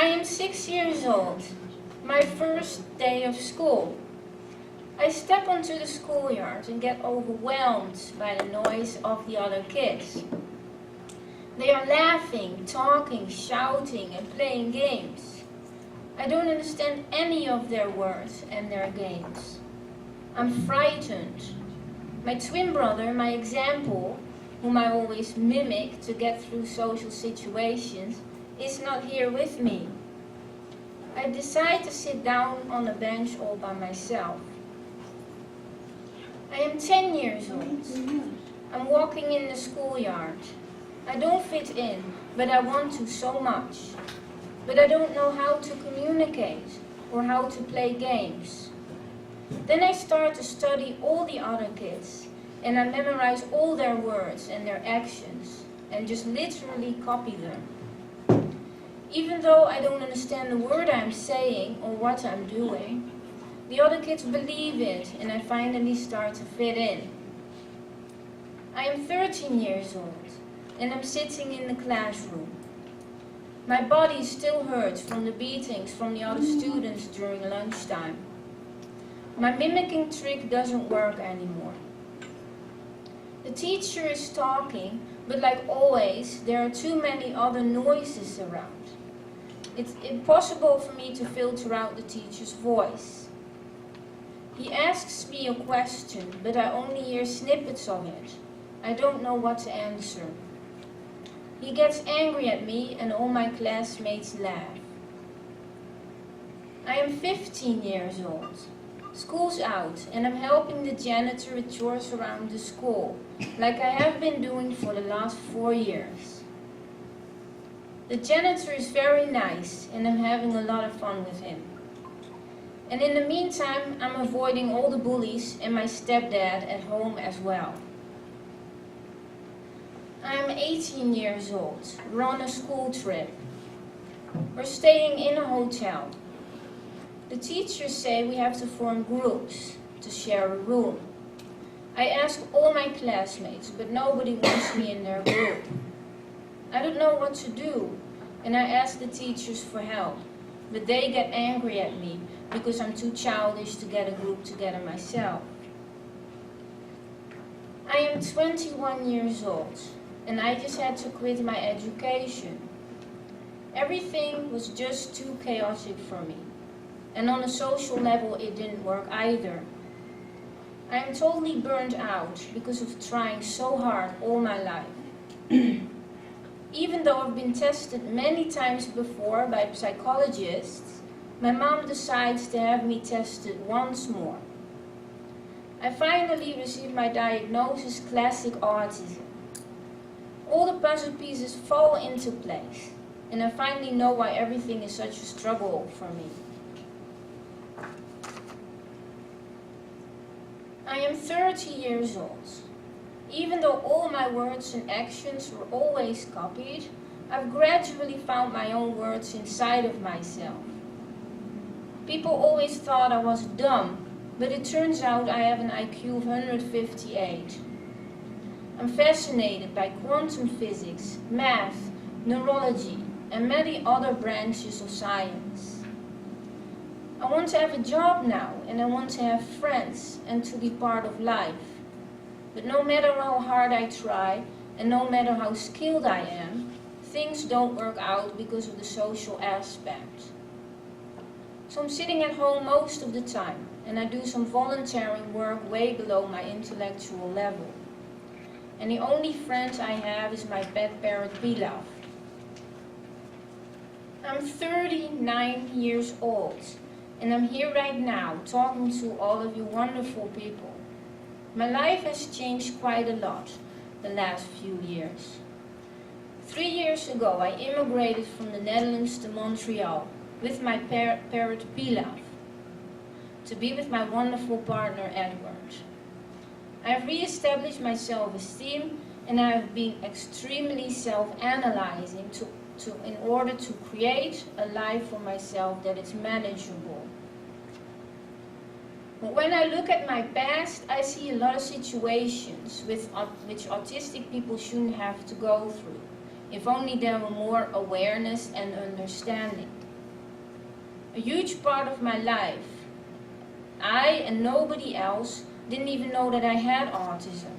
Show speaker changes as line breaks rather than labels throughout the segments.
I am 6 years old, my first day of school. I step onto the schoolyard and get overwhelmed by the noise of the other kids. They are laughing, talking, shouting, and playing games. I don't understand any of their words and their games. I'm frightened. My twin brother, my example, whom I always mimic to get through social situations, is not here with me. I decide to sit down on a bench all by myself. I am 10 years old. I'm walking in the schoolyard. I don't fit in, but I want to so much. But I don't know how to communicate or how to play games. Then I start to study all the other kids, and I memorize all their words and their actions, and just literally copy them. Even though I don't understand the word I'm saying or what I'm doing, the other kids believe it, and I finally start to fit in. I am 13 years old, and I'm sitting in the classroom. My body still hurts from the beatings from the other students during lunchtime. My mimicking trick doesn't work anymore. The teacher is talking, but like always, there are too many other noises around. It's impossible for me to filter out the teacher's voice. He asks me a question, but I only hear snippets of it. I don't know what to answer. He gets angry at me and all my classmates laugh. I am 15 years old. School's out and I'm helping the janitor with chores around the school, like I have been doing for the last 4 years. The janitor is very nice and I'm having a lot of fun with him. And in the meantime, I'm avoiding all the bullies and my stepdad at home as well. I'm 18 years old. We're on a school trip. We're staying in a hotel. The teachers say we have to form groups to share a room. I ask all my classmates, but nobody wants me in their group. I don't know what to do, and I ask the teachers for help, but they get angry at me because I'm too childish to get a group together myself. I am 21 years old, and I just had to quit my education. Everything was just too chaotic for me. And on a social level, it didn't work either. I am totally burned out because of trying so hard all my life. Even though I've been tested many times before by psychologists, my mom decides to have me tested once more. I finally received my diagnosis, classic autism. All the puzzle pieces fall into place, and I finally know why everything is such a struggle for me. I am 30 years old. Even though all my words and actions were always copied, I've gradually found my own words inside of myself. People always thought I was dumb, but it turns out I have an IQ of 158. I'm fascinated by quantum physics, math, neurology, and many other branches of science. I want to have a job now, and I want to have friends and to be part of life. But no matter how hard I try, and no matter how skilled I am, things don't work out because of the social aspect. So I'm sitting at home most of the time, and I do some volunteering work way below my intellectual level. And the only friend I have is my pet parrot Pilaf. I'm 39 years old. And I'm here right now talking to all of you wonderful people. My life has changed quite a lot the last few years. 3 years ago, I immigrated from the Netherlands to Montreal with my parrot Pilaf to be with my wonderful partner Edward. I have re-established my self-esteem and I have been extremely self-analyzing in order to create a life for myself that is manageable. But when I look at my past, I see a lot of situations which autistic people shouldn't have to go through, if only there were more awareness and understanding. a huge part of my life. I and nobody else didn't even know that I had autism.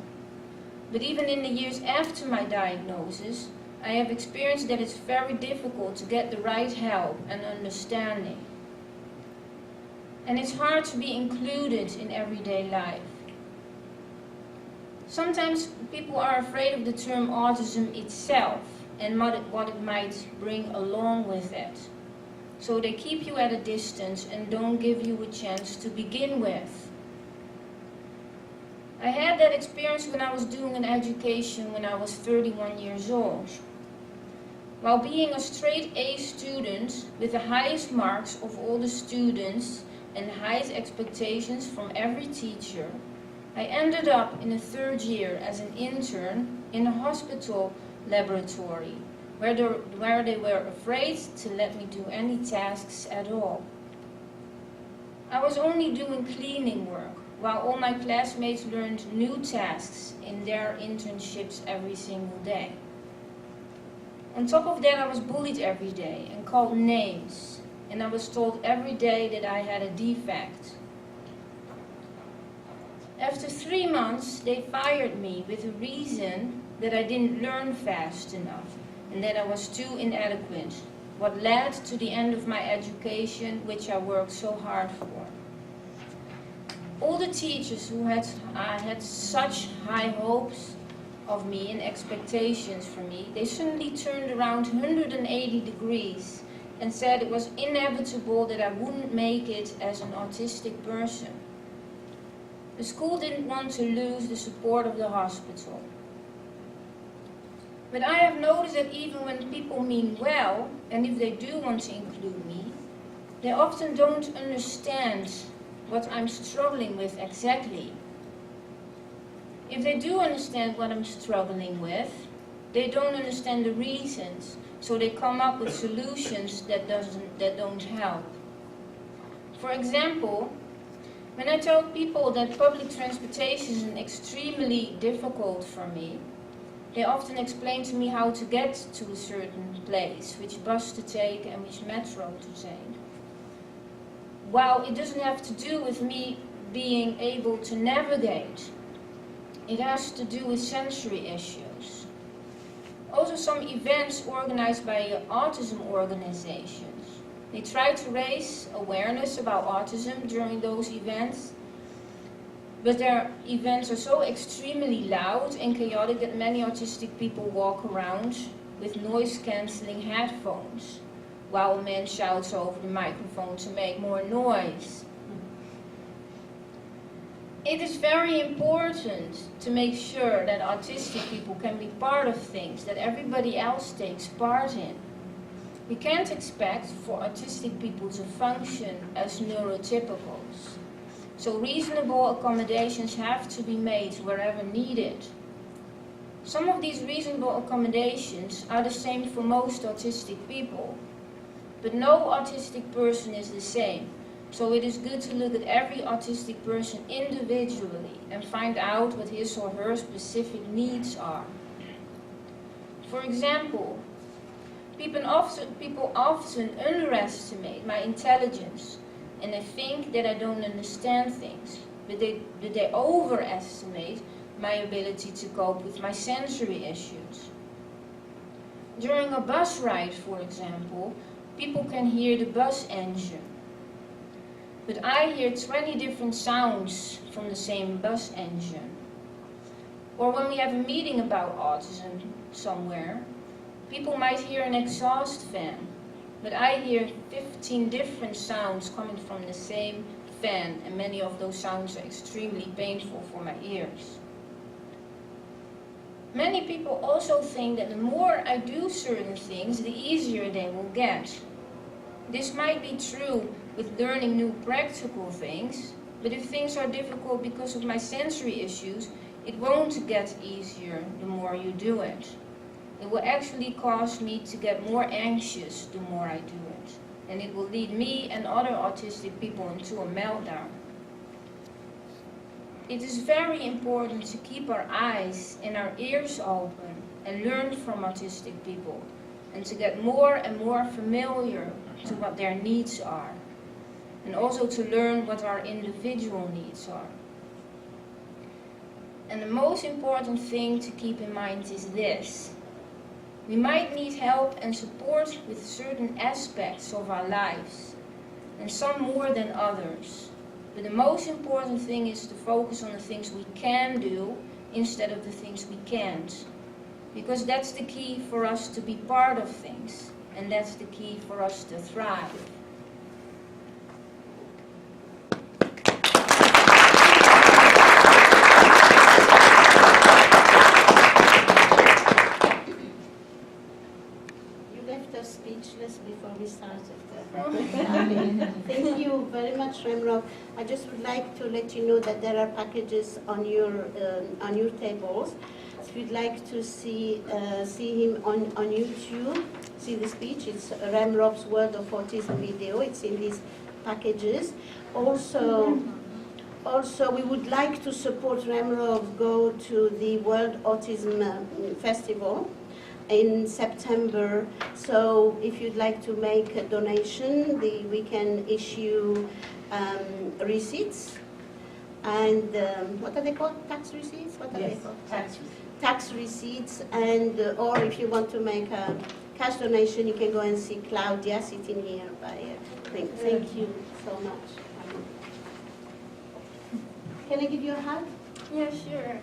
But even in the years after my diagnosis, I have experienced that it's very difficult to get the right help and understanding. And it's hard to be included in everyday life. Sometimes people are afraid of the term autism itself and what it might bring along with it. So they keep you at a distance and don't give you a chance to begin with. I had that experience when I was doing an education when I was 31 years old. While being a straight A student with the highest marks of all the students and highest expectations from every teacher, I ended up in the third year as an intern in a hospital laboratory where they were afraid to let me do any tasks at all. I was only doing cleaning work, while all my classmates learned new tasks in their internships every single day. On top of that, I was bullied every day and called names, and I was told every day that I had a defect. After 3 months, they fired me with the reason that I didn't learn fast enough and that I was too inadequate, what led to the end of my education, which I worked so hard for. All the teachers who had such high hopes of me and expectations for me, they suddenly turned around 180 degrees and said it was inevitable that I wouldn't make it as an autistic person. The school didn't want to lose the support of the hospital. But I have noticed that even when people mean well, and if they do want to include me, they often don't understand what I'm struggling with exactly. If they do understand what I'm struggling with, they don't understand the reasons, so they come up with solutions that don't help. For example, when I tell people that public transportation is extremely difficult for me, they often explain to me how to get to a certain place, which bus to take and which metro to take. While it doesn't have to do with me being able to navigate, it has to do with sensory issues. Also some events organized by autism organizations. They try to raise awareness about autism during those events, but their events are so extremely loud and chaotic that many autistic people walk around with noise-cancelling headphones, while a man shouts over the microphone to make more noise. It is very important to make sure that autistic people can be part of things that everybody else takes part in. We can't expect for autistic people to function as neurotypicals. So reasonable accommodations have to be made wherever needed. Some of these reasonable accommodations are the same for most autistic people, but no autistic person is the same. So it is good to look at every autistic person individually and find out what his or her specific needs are. For example, people often underestimate my intelligence and they think that I don't understand things, but they overestimate my ability to cope with my sensory issues. During a bus ride, for example, people can hear the bus engine, but I hear 20 different sounds from the same bus engine. Or when we have a meeting about autism somewhere, people might hear an exhaust fan, but I hear 15 different sounds coming from the same fan, and many of those sounds are extremely painful for my ears. Many people also think that the more I do certain things, the easier they will get. This might be true with learning new practical things, but if things are difficult because of my sensory issues, it won't get easier the more you do it. It will actually cause me to get more anxious the more I do it, and it will lead me and other autistic people into a meltdown. It is very important to keep our eyes and our ears open and learn from autistic people, and to get more and more familiar to what their needs are, and also to learn what our individual needs are. And the most important thing to keep in mind is this. We might need help and support with certain aspects of our lives, and some more than others. But the most important thing is to focus on the things we can do instead of the things we can't. Because that's the key for us to be part of things, and that's the key for us to thrive.
Speechless before we started. Thank you very much, Remrov. I just would like to let you know that there are packages on your tables. If you'd like to see him on YouTube, see the speech. It's Remrov's World of Autism video. It's in these packages. Also, we would like to support Remrov go to the World Autism Festival in September. So if you'd like to make a donation, we can issue receipts. And what are they called? Tax receipts? What are they called? Tax receipts. And or if you want to make a cash donation, you can go and see Claudia sitting here by Thank you so much. Can I give you a hug?
Yeah, sure.